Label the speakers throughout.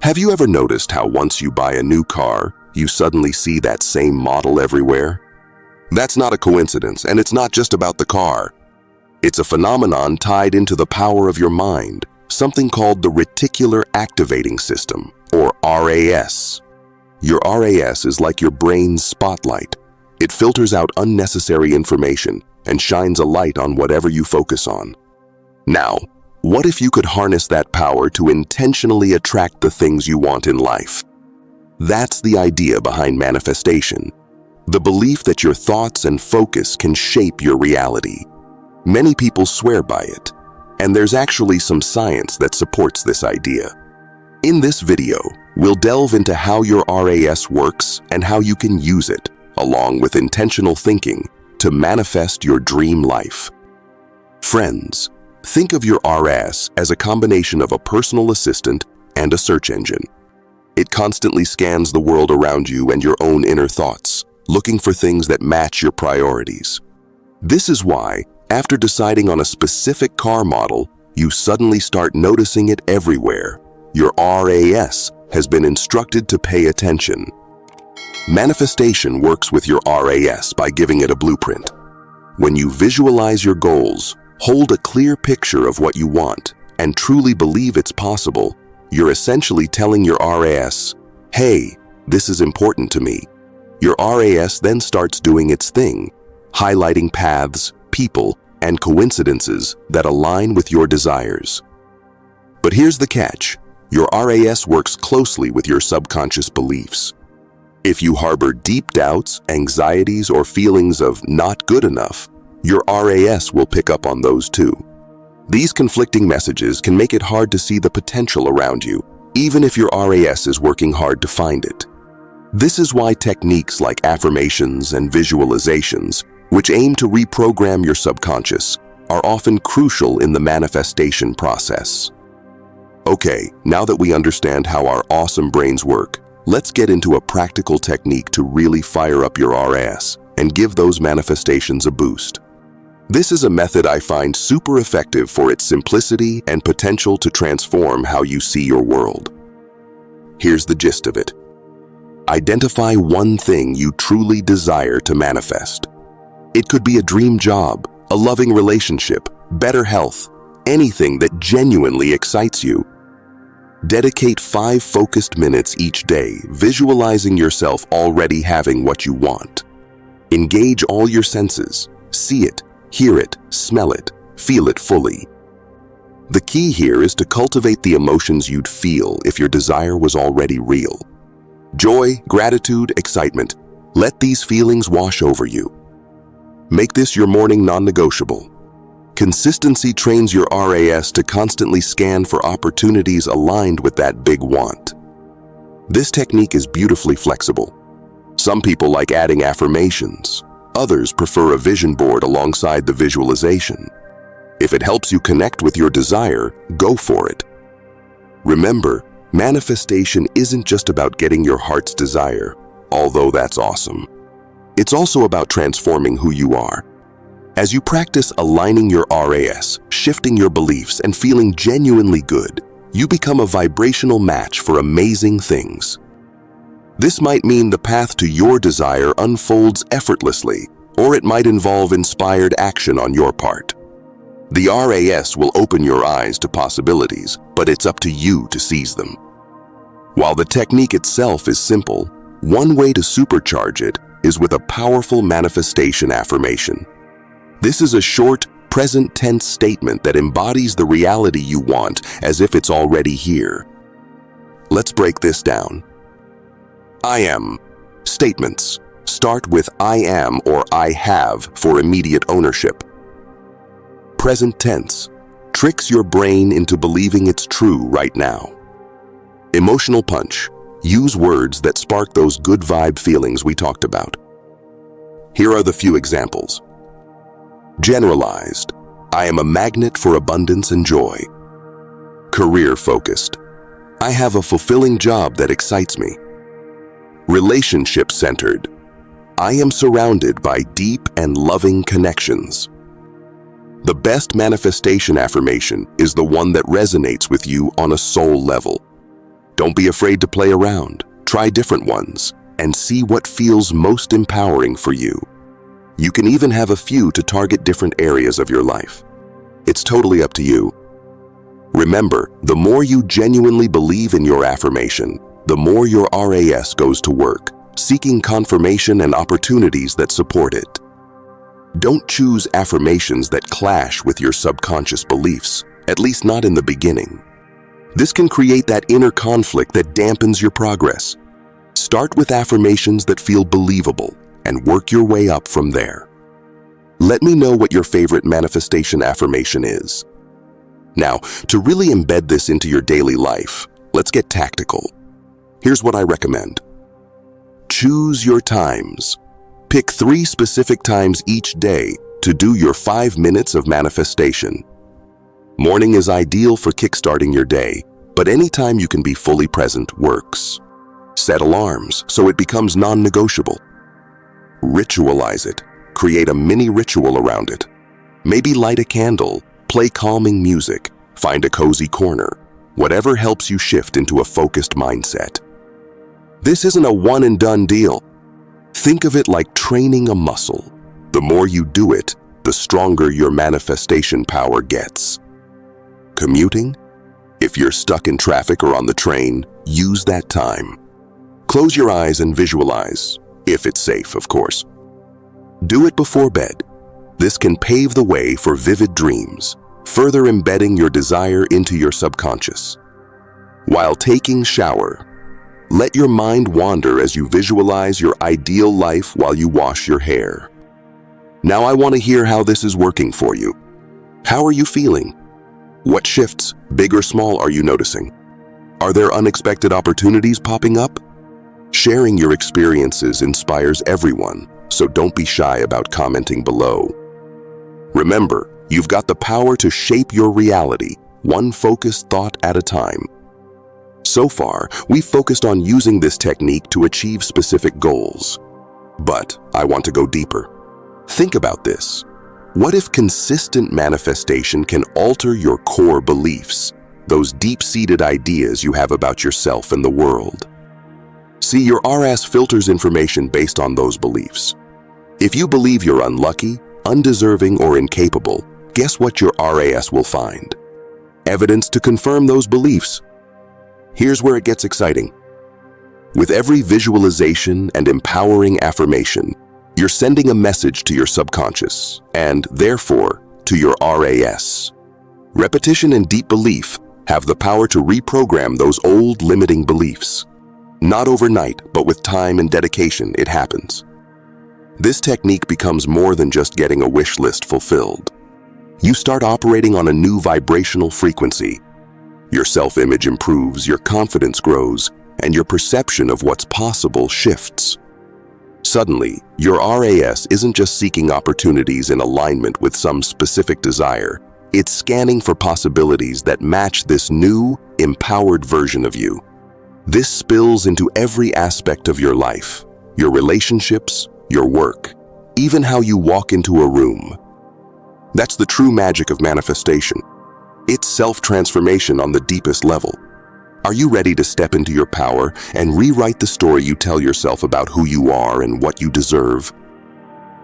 Speaker 1: Have you ever noticed how once you buy a new car, you suddenly see that same model everywhere? That's not a coincidence, and it's not just about the car. It's a phenomenon tied into the power of your mind, something called the reticular activating system, or RAS. Your RAS is like your brain's spotlight. It filters out unnecessary information and shines a light on whatever you focus on. Now, what if you could harness that power to intentionally attract the things you want in life? That's the idea behind manifestation, the belief that your thoughts and focus can shape your reality. Many people swear by it, and there's actually some science that supports this idea. In this video, we'll delve into how your RAS works and how you can use it, along with intentional thinking, to manifest your dream life. Friends, think of your RAS as a combination of a personal assistant and a search engine. It constantly scans the world around you and your own inner thoughts, looking for things that match your priorities. This is why, after deciding on a specific car model, you suddenly start noticing it everywhere. Your RAS has been instructed to pay attention. Manifestation works with your RAS by giving it a blueprint. When you visualize your goals, hold a clear picture of what you want, and truly believe it's possible, you're essentially telling your RAS, "Hey, this is important to me." Your RAS then starts doing its thing, highlighting paths, people, and coincidences that align with your desires. But here's the catch. Your RAS works closely with your subconscious beliefs. If you harbor deep doubts, anxieties, or feelings of not good enough, your RAS will pick up on those too. These conflicting messages can make it hard to see the potential around you, even if your RAS is working hard to find it. This is why techniques like affirmations and visualizations, which aim to reprogram your subconscious, are often crucial in the manifestation process. Okay, now that we understand how our awesome brains work, let's get into a practical technique to really fire up your RAS and give those manifestations a boost. This is a method I find super effective for its simplicity and potential to transform how you see your world. Here's the gist of it. Identify one thing you truly desire to manifest. It could be a dream job, a loving relationship, better health, anything that genuinely excites you. Dedicate 5 focused minutes each day, visualizing yourself already having what you want. Engage all your senses. See it, hear it, smell it, feel it fully. The key here is to cultivate the emotions you'd feel if your desire was already real. Joy, gratitude, excitement. Let these feelings wash over you. Make this your morning non-negotiable. Consistency trains your RAS to constantly scan for opportunities aligned with that big want. This technique is beautifully flexible. Some people like adding affirmations. Others prefer a vision board alongside the visualization. If it helps you connect with your desire, go for it. Remember, manifestation isn't just about getting your heart's desire, although that's awesome. It's also about transforming who you are. As you practice aligning your RAS, shifting your beliefs, and feeling genuinely good, you become a vibrational match for amazing things. This might mean the path to your desire unfolds effortlessly, or it might involve inspired action on your part. The RAS will open your eyes to possibilities, but it's up to you to seize them. While the technique itself is simple, one way to supercharge it is with a powerful manifestation affirmation. This is a short, present tense statement that embodies the reality you want as if it's already here. Let's break this down. I am. Statements. Start with I am or I have for immediate ownership. Present tense. Tricks your brain into believing it's true right now. Emotional punch. Use words that spark those good vibe feelings we talked about. Here are the few examples. Generalized. I am a magnet for abundance and joy. Career-focused. I have a fulfilling job that excites me. Relationship-centered. I am surrounded by deep and loving connections. The best manifestation affirmation is the one that resonates with you on a soul level. Don't be afraid to play around. Try different ones and see what feels most empowering for you. You can even have a few to target different areas of your life. It's totally up to you. Remember, the more you genuinely believe in your affirmation, the more your RAS goes to work, seeking confirmation and opportunities that support it. Don't choose affirmations that clash with your subconscious beliefs, at least not in the beginning. This can create that inner conflict that dampens your progress. Start with affirmations that feel believable and work your way up from there. Let me know what your favorite manifestation affirmation is. Now, to really embed this into your daily life, let's get tactical. Here's what I recommend. Choose your times. Pick 3 specific times each day to do your 5 minutes of manifestation. Morning is ideal for kickstarting your day, but anytime you can be fully present works. Set alarms so it becomes non-negotiable. Ritualize it. Create a mini ritual around it. Maybe light a candle, play calming music, find a cozy corner, whatever helps you shift into a focused mindset. This isn't a one-and-done deal. Think of it like training a muscle. The more you do it, the stronger your manifestation power gets. Commuting? If you're stuck in traffic or on the train, use that time. Close your eyes and visualize, if it's safe, of course. Do it before bed. This can pave the way for vivid dreams, further embedding your desire into your subconscious. While taking shower, let your mind wander as you visualize your ideal life while you wash your hair. Now I want to hear how this is working for you. How are you feeling? What shifts, big or small, are you noticing? Are there unexpected opportunities popping up? Sharing your experiences inspires everyone, so don't be shy about commenting below. Remember, you've got the power to shape your reality, one focused thought at a time. So far, we've focused on using this technique to achieve specific goals. But I want to go deeper. Think about this. What if consistent manifestation can alter your core beliefs, those deep-seated ideas you have about yourself and the world? See, your RAS filters information based on those beliefs. If you believe you're unlucky, undeserving, or incapable, guess what your RAS will find? Evidence to confirm those beliefs. Here's where it gets exciting. With every visualization and empowering affirmation, you're sending a message to your subconscious, and therefore, to your RAS. Repetition and deep belief have the power to reprogram those old limiting beliefs. Not overnight, but with time and dedication, it happens. This technique becomes more than just getting a wish list fulfilled. You start operating on a new vibrational frequency. Your self-image improves, your confidence grows, and your perception of what's possible shifts. Suddenly, your RAS isn't just seeking opportunities in alignment with some specific desire. It's scanning for possibilities that match this new, empowered version of you. This spills into every aspect of your life, your relationships, your work, even how you walk into a room. That's the true magic of manifestation. It's self-transformation on the deepest level. Are you ready to step into your power and rewrite the story you tell yourself about who you are and what you deserve?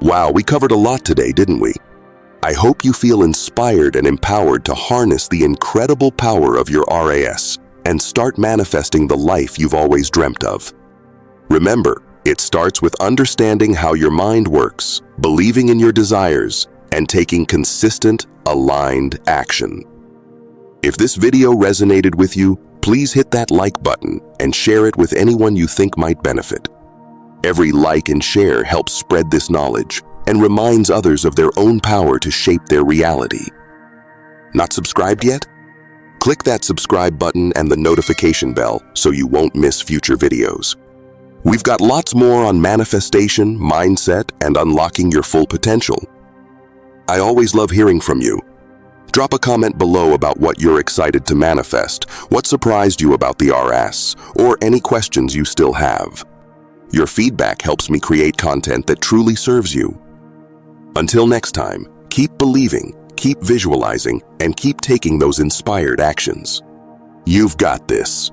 Speaker 1: Wow, we covered a lot today, didn't we? I hope you feel inspired and empowered to harness the incredible power of your RAS and start manifesting the life you've always dreamt of. Remember, it starts with understanding how your mind works, believing in your desires, and taking consistent, aligned action. If this video resonated with you, please hit that like button and share it with anyone you think might benefit. Every like and share helps spread this knowledge and reminds others of their own power to shape their reality. Not subscribed yet? Click that subscribe button and the notification bell so you won't miss future videos. We've got lots more on manifestation, mindset, and unlocking your full potential. I always love hearing from you. Drop a comment below about what you're excited to manifest, what surprised you about the RAS, or any questions you still have. Your feedback helps me create content that truly serves you. Until next time, keep believing, keep visualizing, and keep taking those inspired actions. You've got this.